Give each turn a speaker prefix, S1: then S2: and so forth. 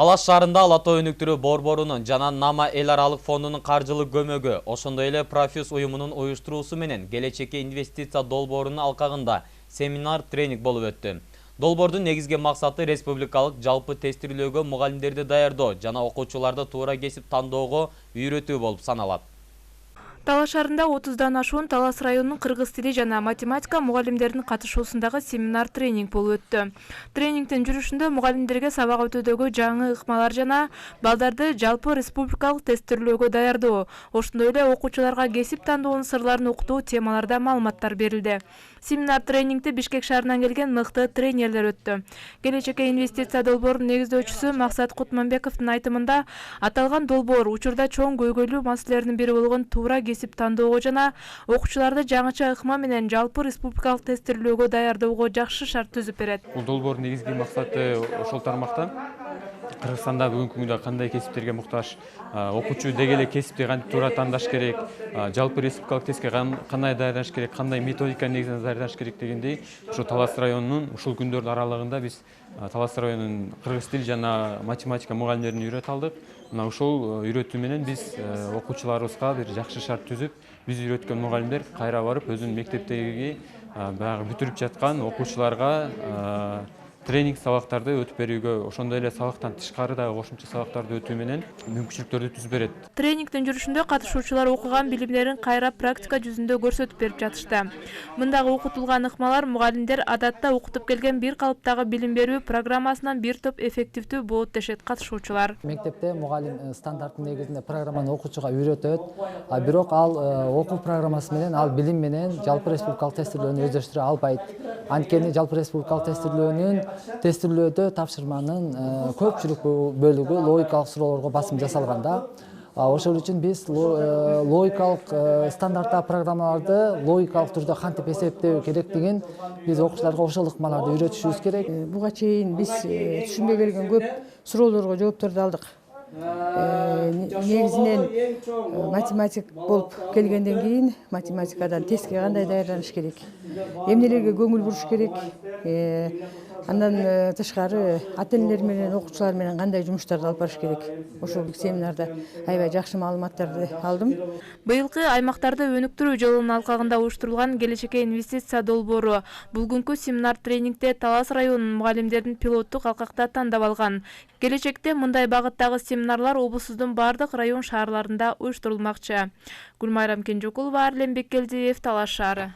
S1: Талас шаарында Ала Тоо өнүктүрүү борборунун жана Нама эл аралык фондунун каржылык көмөгү, ошондой эле Профюз уюмунун уюштуруусу менен келечекке инвестиция долбоорунун алкагында семинар тренинг болуп өттү. Долбоордун негизги максаты республикалык жалпы тестирлөөгө мугалимдерди даярдоо жана окуучуларды туура кесип тандоого үйрөтүү болуп саналат.
S2: Талас шаарында 30дан ашуун Талас районунун кыргыз тили жана математика мугалимдеринин катышуусундагы семинар тренинг болуп өттү. Тренингдин жүрүшүндө мугалимдерге сабак өтүүдөгү жаңы ыкмалар жана балдарды жалпы республикалык тестирлөөгө даярдоо, ошондой эле окуучуларга кесип тандоонун сырларын окутуу темаларда маалыматтар берилди. Семинар тренингде Бишкек шаарынан келген мыкты тренерлер өттү. Келечекке инвестиция долбоорунун негиздөөчүсү Максат Кутманбековдун айтымында, аталган долбоор учурда чоң көйгөйлүү маселелердин бири болгон туура кесип тандоого жана окуучуларды жаңыча ыкма менен жалпы республикалык тестирлөөгө даярдоого жакшы шарт түзүп берет.
S3: Бул долбоордун негизги максаты ошол тармакта Кыргызстанда бүгүнкү күндө кандай кесиптерге муктаж, окуучу деги эле кесипти кантип туура тандаш керек, жалпы республикалык тестке кандай даярданыш керек, кандай методика негизинде даярданыш керек дегендей, ошо Талас районунун ушул күндөрдүн аралыгында биз Талас районунун кыргыз тил жана математика мугалимдерин үйрөтүп алдык. Мына ушул үйрөтүү менен биз окуучуларыбызга бир жакшы шарт түзүп, биз үйрөткөн мугалимдер кайра барып өзүнүн мектептеги баягы бүтүрүп жаткан окуучуларга тренинг сабактарды өтүп берүүгө, ошондой эле сабактан тышкары дагы кошумча сабактарды өтүү менен мүмкүнчүлүктөрдү түзүп берет.
S2: Тренингдин жүрүшүндө катышуучулар окуган билимдерин кайра практика жүзүндө көрсөтүп берип жатышты. Мындагы окутулган ыкмалар мугалимдер адатта окутуп келген бир калыптагы билим берүү программасынан бир топ эффективдүү болот дешет катышуучулар.
S4: Мектепте мугалим стандарттын негизинде программаны окуучуга үйрөтөт, бирок ал окуу программасы менен, ал билим менен жалпы республикалык тестирлөөнү өздөштүрө албайт. Анткени жалпы республикалык тестирлөөдө тапшырманын көпчүлүк бөлүгү логикалык суроолорго басым жасалганда, ошол үчүн биз логикалык стандарттагы программаларды логикалык түрдө кантип эсептөө керектигин биз окуучуларга ошол ыкмаларды үйрөтүшүбүз керек.
S5: Буга чейин биз түшүнбөй келген көп суроолорго жоопторду алдык. Негизинен математик болуп келгенден кийин математикадан тестке кандай даярданыш керек, эмнелерге көңүл буруш керек, андан тышкары ата энелер менен окуучулар менен кандай жумуштарды алып барыш керек. Ошол семинарда аябай жакшы маалыматтарды алдым.
S2: Быйылкы аймактарды өнүктүрүү жолунун алкагында уюштурулган келечекке инвестиция долбоору бүгүнкү семинар тренингде Талас районунун мугалимдерин пилоттук алкакта тандап алган. Келечекте мындай багыттагы семинарлар облусубуздун бардык район шаарларында уюштурулмакчы. Гүлмайрам Кенжокулова, Арлем Беккелдиев, Талас шаары.